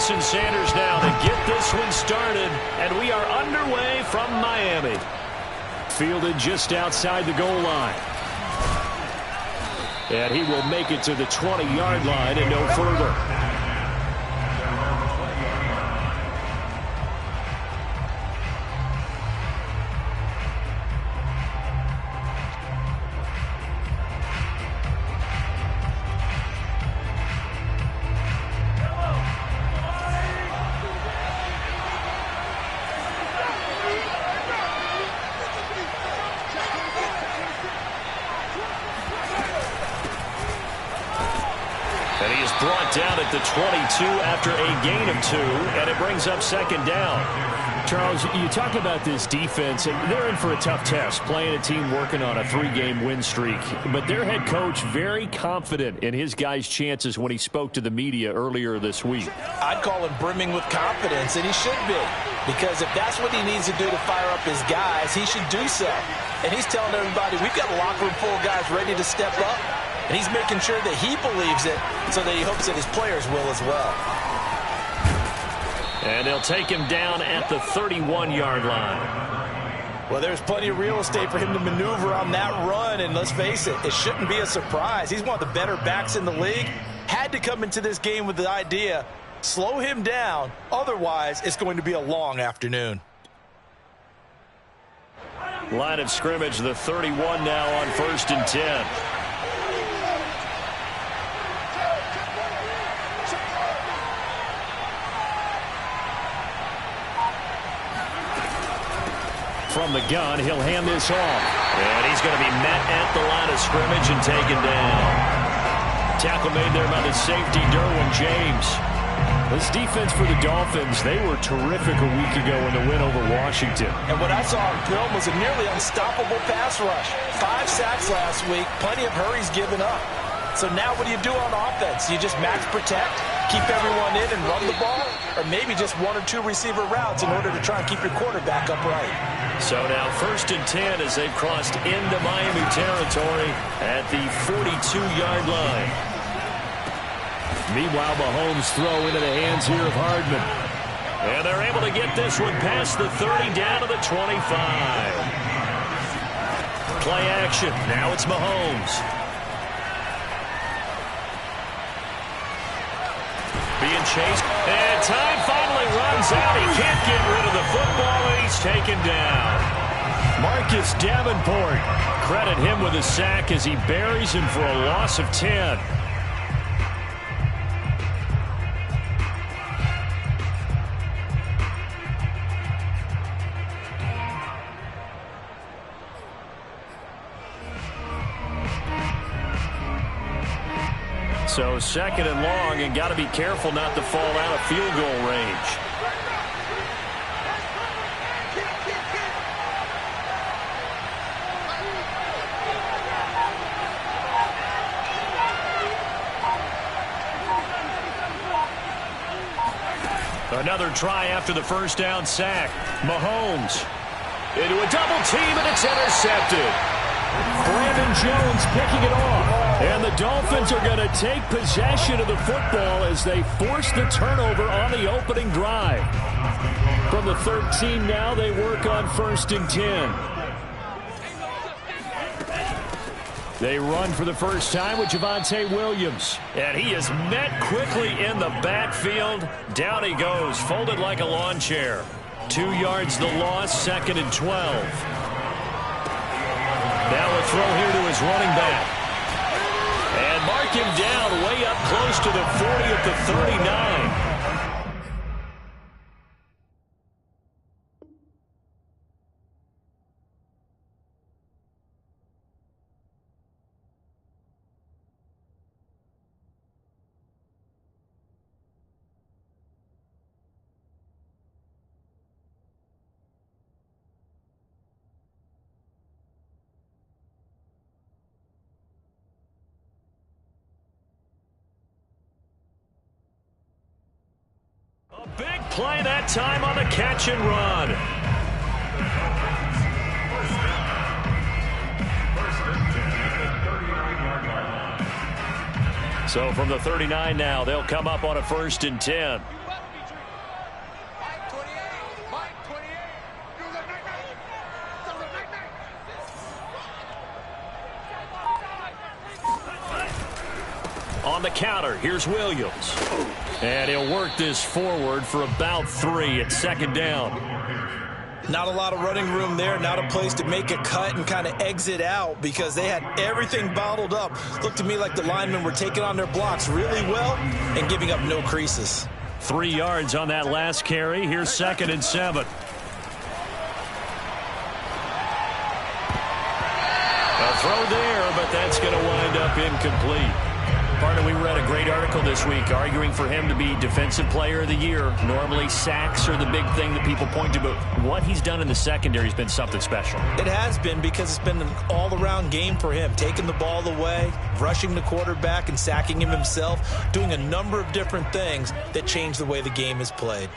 Jason Sanders now to get this one started, and we are underway from Miami. Fielded just outside the goal line. And he will make it to the 20-yard line and no further. Down at the 22 after a gain of 2, and it brings up second down. Charles, you talk about this defense, and they're in for a tough test, playing a team working on a 3-game win streak. But their head coach very confident in his guys' chances when he spoke to the media earlier this week. I'd call him brimming with confidence, and he should be. Because if that's what he needs to do to fire up his guys, he should do so. And he's telling everybody, we've got a locker room full of guys ready to step up. And he's making sure that he believes it so that he hopes that his players will as well. And they'll take him down at the 31-yard line. Well, there's plenty of real estate for him to maneuver on that run. And let's face it, it shouldn't be a surprise. He's one of the better backs in the league. Had to come into this game with the idea, slow him down. Otherwise, it's going to be a long afternoon. Line of scrimmage, the 31 now on 1st and 10. From the gun, he'll hand this off. And he's going to be met at the line of scrimmage and taken down. Tackle made there by the safety, Derwin James. This defense for the Dolphins, they were terrific a week ago in the win over Washington. And what I saw on film was a nearly unstoppable pass rush. 5 sacks last week, plenty of hurries given up. So now what do you do on offense? You just max protect, keep everyone in and run the ball, or maybe just 1 or 2 receiver routes in order to try and keep your quarterback upright. So now 1st and 10 as they've crossed into Miami territory at the 42-yard line. Meanwhile, Mahomes throw into the hands here of Hardman. And they're able to get this one past the 30 down to the 25. Play action. Now it's Mahomes. Being chased, and time finally runs out. He can't get rid of the football, and he's taken down. Marcus Davenport, credit him with a sack as he buries him for a loss of 10. So 2nd and long, and got to be careful not to fall out of field goal range. Another try after the first down sack. Mahomes into a double team, and it's intercepted. Brandon Jones picking it off. And the Dolphins are going to take possession of the football as they force the turnover on the opening drive. From the 13 now, they work on 1st and 10. They run for the first time with Javonte Williams. And he is met quickly in the backfield. Down he goes, folded like a lawn chair. 2 yards the loss, 2nd and 12. Now a throw here to his running back. And mark him down way up close to the 40 at the 39. Big play that time on the catch and run. So from the 39 now, they'll come up on a 1st and 10. On the counter, here's Williams. And he'll work this forward for about 3 at second down. Not a lot of running room there, not a place to make a cut and kind of exit out because they had everything bottled up. Looked to me like the linemen were taking on their blocks really well and giving up no creases. 3 yards on that last carry. Here's 2nd and 7. A throw there, but that's going to wind up incomplete. Partner, we read a great article this week arguing for him to be Defensive Player of the Year. Normally, sacks are the big thing that people point to, but what he's done in the secondary has been something special. It has been because it's been an all-around game for him, taking the ball away, rushing the quarterback and sacking him himself, doing a number of different things that change the way the game is played.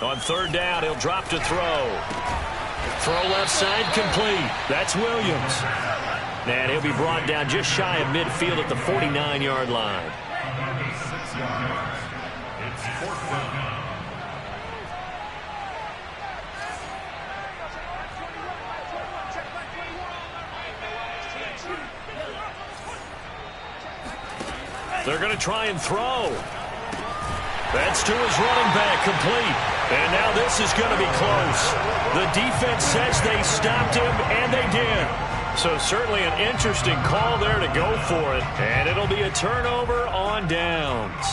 On 3rd down, he'll drop to throw. Throw left side complete. That's Williams. And he'll be brought down just shy of midfield at the 49-yard line. They're going to try and throw. That's to his running back, complete. And now this is going to be close. The defense says they stopped him, and they did. So certainly an interesting call there to go for it. And it'll be a turnover on downs.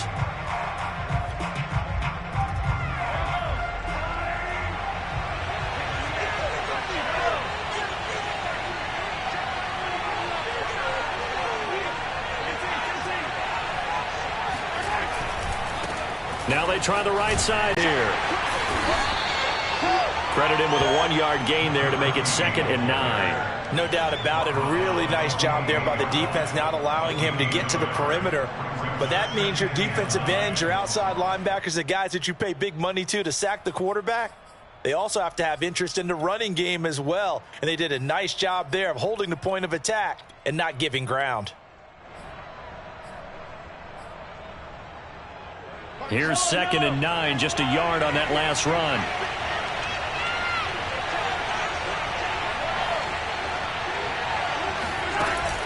Now they try the right side here. Credit him with a 1-yard gain there to make it 2nd and 9. No doubt about it. A really nice job there by the defense, not allowing him to get to the perimeter. But that means your defensive ends, your outside linebackers, the guys that you pay big money to sack the quarterback, they also have to have interest in the running game as well. And they did a nice job there of holding the point of attack and not giving ground. Here's 2nd and 9, just a yard on that last run.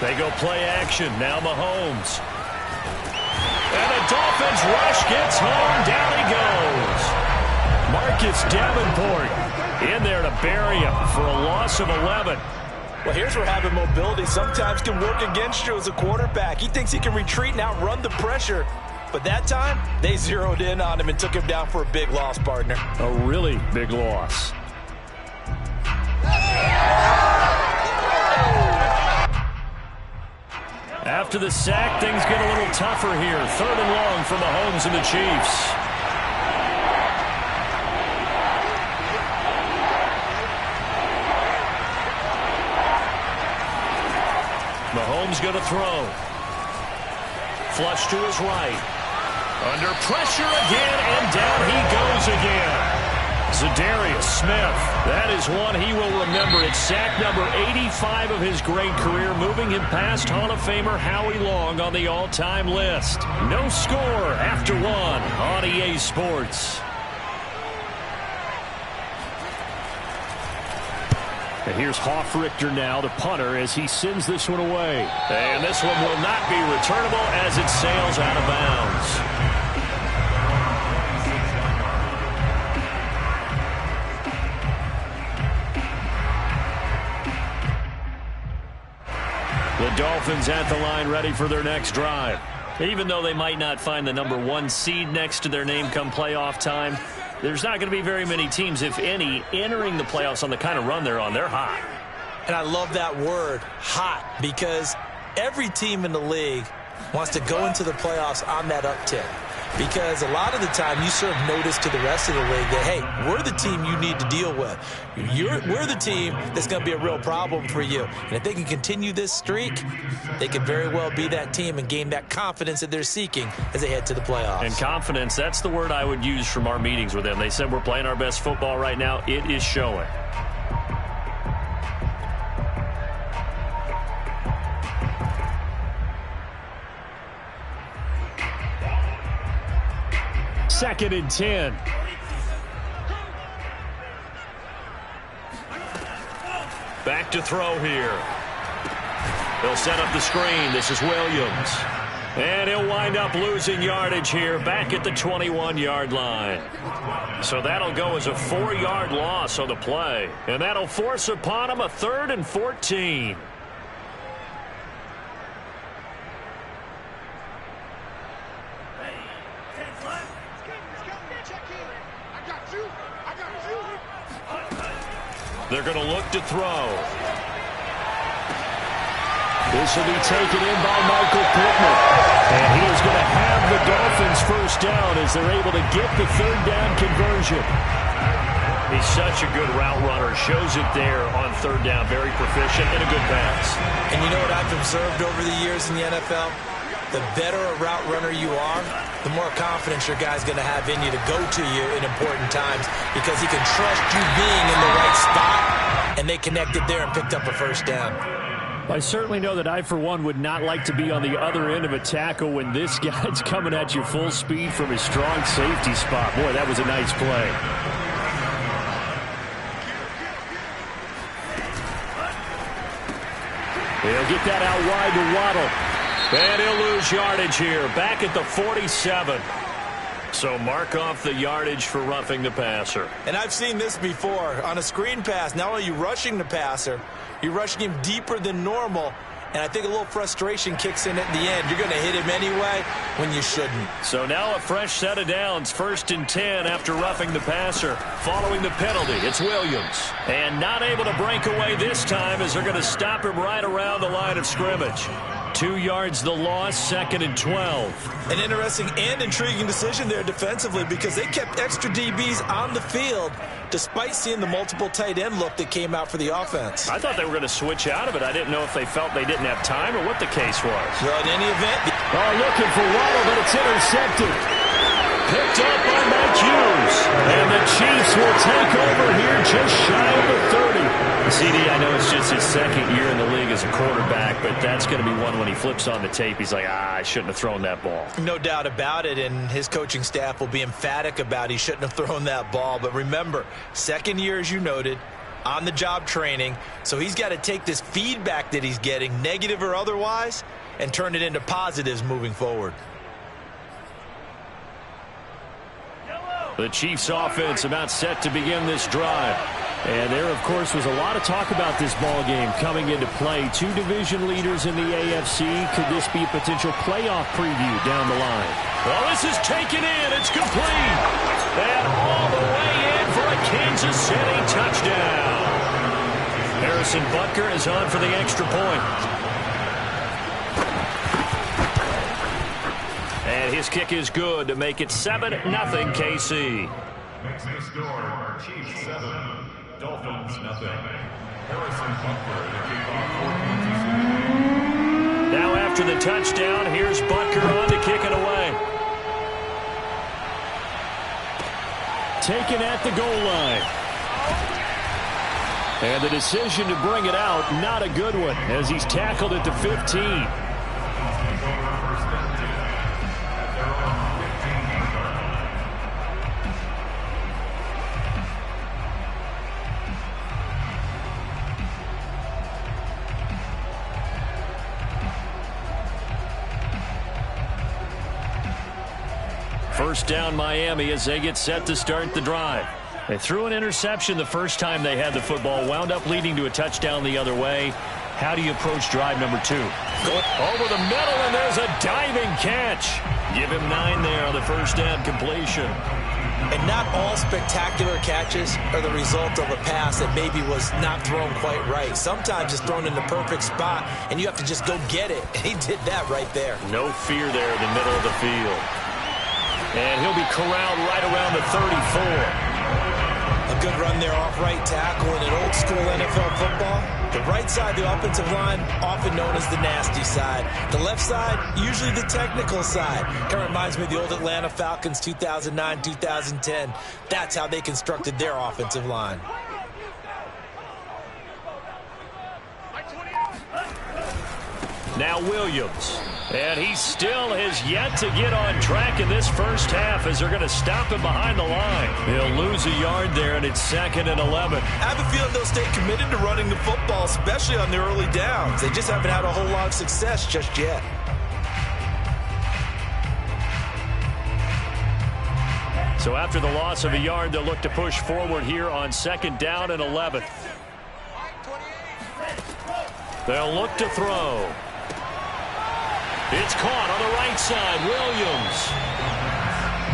They go play action. Now Mahomes. And the Dolphins rush gets home. Down he goes. Marcus Davenport in there to bury him for a loss of 11. Well, here's where having mobility sometimes can work against you as a quarterback. He thinks he can retreat and outrun the pressure. But that time, they zeroed in on him and took him down for a big loss, partner. A really big loss. After the sack, things get a little tougher here. 3rd and long for Mahomes and the Chiefs. Mahomes going to throw. Flush to his right. Under pressure again, and down he goes again. Za'Darius Smith, that is one he will remember. It's sack number 85 of his great career, moving him past Hall of Famer Howie Long on the all-time list. No score after 1 on EA Sports. And here's Hofrichter now, the punter, as he sends this one away. And this one will not be returnable as it sails out of bounds. The Dolphins at the line, ready for their next drive. Even though they might not find the number 1 seed next to their name come playoff time, there's not going to be very many teams, if any, entering the playoffs on the kind of run they're on. They're hot. And I love that word, hot, because every team in the league wants to go into the playoffs on that uptick. Because a lot of the time you serve notice to the rest of the league that, hey, we're the team you need to deal with. We're the team that's going to be a real problem for you. And if they can continue this streak, they could very well be that team and gain that confidence that they're seeking as they head to the playoffs. And confidence, that's the word I would use from our meetings with them. They said we're playing our best football right now. It is showing. Second and 10. Back to throw here. He'll set up the screen. This is Williams. And he'll wind up losing yardage here back at the 21-yard line. So that'll go as a 4-yard loss on the play. And that'll force upon him a 3rd and 14. They're going to look to throw. This will be taken in by Michael Pittman. And he is going to have the Dolphins first down as they're able to get the 3rd down conversion. He's such a good route runner. Shows it there on 3rd down. Very proficient and a good pass. And you know what I've observed over the years in the NFL? The better a route runner you are, the more confidence your guy's going to have in you to go to you in important times because he can trust you being in the right spot, and they connected there and picked up a first down. I certainly know that I, for one, would not like to be on the other end of a tackle when this guy's coming at you full speed from his strong safety spot. Boy, that was a nice play. He'll get that out wide to Waddle. And he'll lose yardage here, back at the 47. So mark off the yardage for roughing the passer. And I've seen this before. On a screen pass, not only are you rushing the passer, you're rushing him deeper than normal. And I think a little frustration kicks in at the end. You're going to hit him anyway when you shouldn't. So now a fresh set of downs, 1st and 10 after roughing the passer. Following the penalty, it's Williams. And not able to break away this time as they're going to stop him right around the line of scrimmage. 2 yards the loss, 2nd and 12. An interesting and intriguing decision there defensively because they kept extra DBs on the field despite seeing the multiple tight end look that came out for the offense. I thought they were going to switch out of it. I didn't know if they felt they didn't have time or what the case was. Well, in any event... looking for Waddle, but it's intercepted. Picked up by Mike Hughes. And the Chiefs will take over here just shy of the 30. CD, I know it's just his 2nd year in the league as a quarterback, but that's going to be one when he flips on the tape. He's like, I shouldn't have thrown that ball. No doubt about it, and his coaching staff will be emphatic about he shouldn't have thrown that ball. But remember, 2nd year, as you noted, on-the-job training, so he's got to take this feedback that he's getting, negative or otherwise, and turn it into positives moving forward. The Chiefs offense about set to begin this drive. And there, of course, was a lot of talk about this ball game coming into play. 2 division leaders in the AFC. Could this be a potential playoff preview down the line? Well, this is taken in. It's complete. And all the way in for a Kansas City touchdown. Harrison Butker is on for the extra point. And his kick is good to make it 7-0 KC. Makes the score Chiefs 7, Dolphins 0. Harrison Butker to kick off 14-6. Now after the touchdown, here's Butker on to kick it away. Taken at the goal line. And the decision to bring it out, not a good one, as he's tackled at the 15. First down Miami as they get set to start the drive. They threw an interception the first time they had the football, wound up leading to a touchdown the other way. How do you approach drive number 2? Over the middle, and there's a diving catch. Give him 9 there on the first down completion. And not all spectacular catches are the result of a pass that maybe was not thrown quite right. Sometimes it's thrown in the perfect spot, and you have to just go get it. And he did that right there. No fear there in the middle of the field. And he'll be corralled right around the 34. A good run there off right tackle in an old school NFL football. The right side, the offensive line, often known as the nasty side. The left side, usually the technical side. Kind of reminds me of the old Atlanta Falcons 2009-2010. That's how they constructed their offensive line. Now Williams. And he still has yet to get on track in this first half as they're going to stop him behind the line. He'll lose a yard there, and it's 2nd and 11. I have a feeling they'll stay committed to running the football, especially on the early downs. They just haven't had a whole lot of success just yet. So after the loss of a yard, they'll look to push forward here on 2nd down and 11. They'll look to throw. It's caught on the right side. Williams.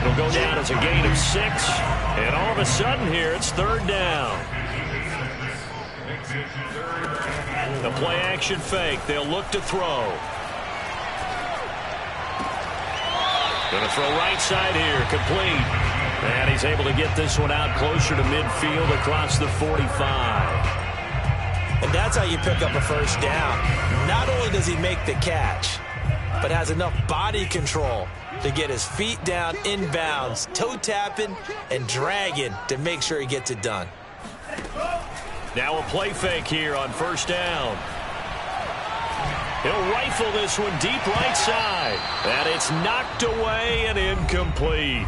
It'll go down as a gain of 6. And all of a sudden here, it's 3rd down. The play action fake. They'll look to throw. Going to throw right side here. Complete. And he's able to get this one out closer to midfield across the 45. And that's how you pick up a first down. Not only does he make the catch, but has enough body control to get his feet down inbounds, toe tapping and dragging to make sure he gets it done. Now a play fake here on 1st down. He'll rifle this one deep right side. And it's knocked away and incomplete.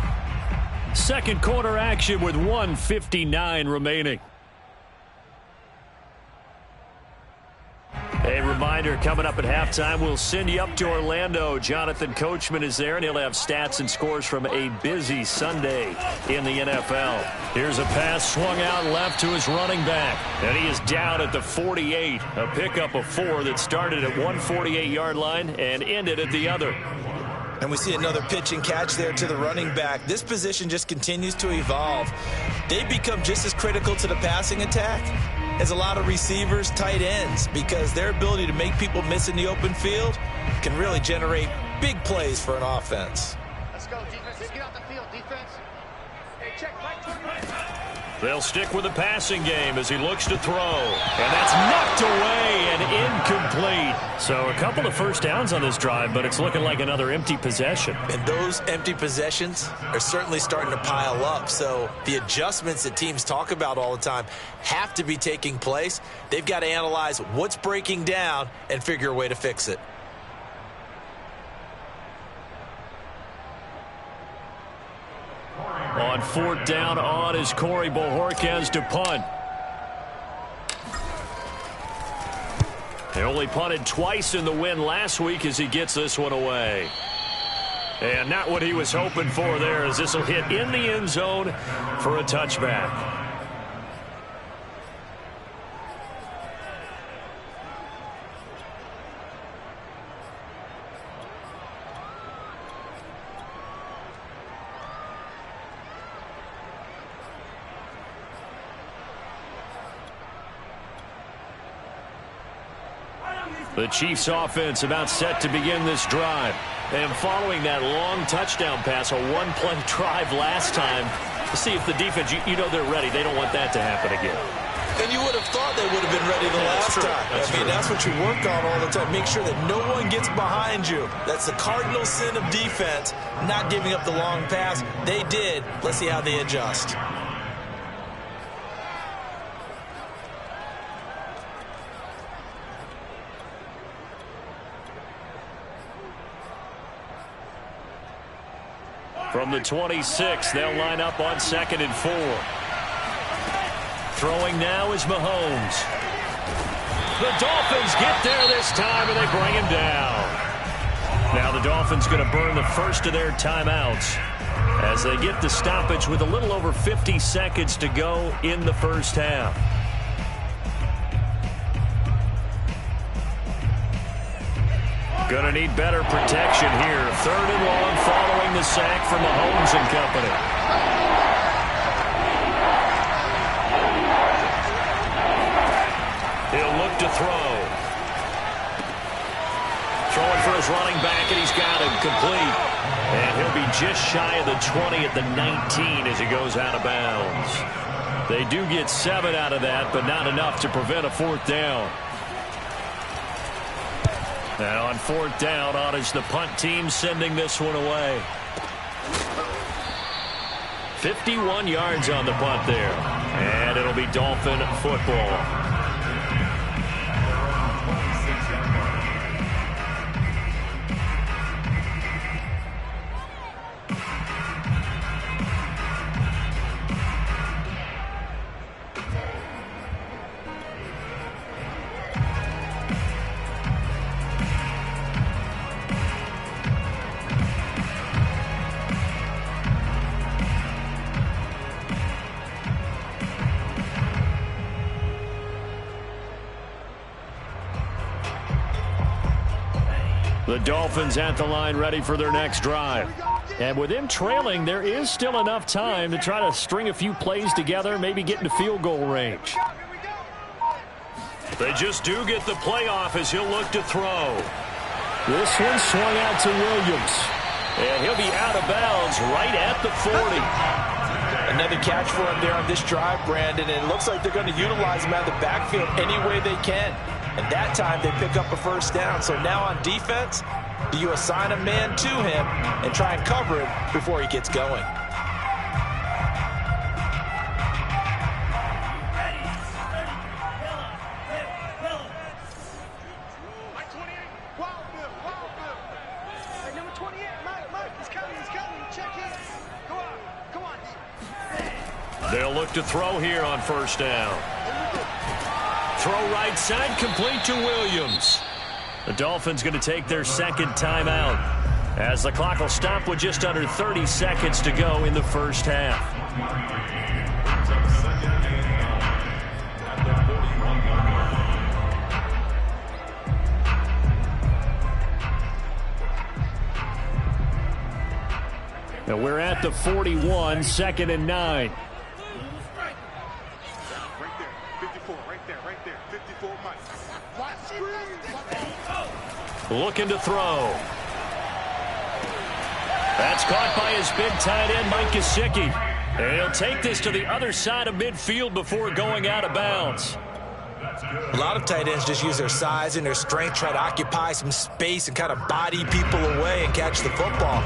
Second quarter action with 1:59 remaining. A reminder, coming up at halftime, we'll send you up to Orlando. Jonathan Coachman is there, and he'll have stats and scores from a busy Sunday in the NFL. Here's a pass swung out left to his running back, and he is down at the 48. A pickup of 4 that started at one 48-yard line and ended at the other. And we see another pitch and catch there to the running back. This position just continues to evolve. They become just as critical to the passing attack as a lot of receivers, tight ends, because their ability to make people miss in the open field can really generate big plays for an offense. Let's go, defense. Let's get out the field, defense. Hey, check. They'll stick with the passing game as he looks to throw. And that's knocked away and incomplete. So a couple of first downs on this drive, but it's looking like another empty possession. And those empty possessions are certainly starting to pile up. So the adjustments that teams talk about all the time have to be taking place. They've got to analyze what's breaking down and figure a way to fix it. On 4th down, on is Corey Bojorquez to punt. He only punted twice in the win last week as he gets this one away. And not what he was hoping for there, as this will hit in the end zone for a touchback. The Chiefs offense about set to begin this drive. And following that long touchdown pass, a one-play drive last time, to see if the defense, you know they're ready. They don't want that to happen again. And you would have thought they would have been ready the last time. That's what you work on all the time. Make sure that no one gets behind you. That's the cardinal sin of defense, not giving up the long pass. They did. Let's see how they adjust. From the 26, they'll line up on 2nd and 4. Throwing now is Mahomes. The Dolphins get there this time, and they bring him down. Now the Dolphins going to burn the first of their timeouts as they get the stoppage with a little over 50 seconds to go in the first half. Going to need better protection here. 3rd and long following the sack from Mahomes and company. He'll look to throw. Throwing for his running back, and he's got him complete. And he'll be just shy of the 20 at the 19 as he goes out of bounds. They do get 7 out of that, but not enough to prevent a 4th down. Now on 4th down, on is the punt team sending this one away. 51 yards on the punt there. And it'll be Dolphin football. The Dolphins at the line ready for their next drive. And with them trailing, there is still enough time to try to string a few plays together, maybe get into field goal range. They just do get the play off as he'll look to throw. This one swung out to Williams. And he'll be out of bounds right at the 40. Another catch for him there on this drive, Brandon. And it looks like they're going to utilize him out of the backfield any way they can. And that time they pick up a first down. So now on defense, do you assign a man to him and try and cover it before he gets going? They'll look to throw here on first down. Throw right side, complete to Williams. The Dolphins going to take their second timeout as the clock will stop with just under 30 seconds to go in the first half. Now we're at the 41, 2nd and 9. Looking to throw. That's caught by his big tight end, Mike Gesicki. And he'll take this to the other side of midfield before going out of bounds. A lot of tight ends just use their size and their strength, try to occupy some space and kind of body people away and catch the football.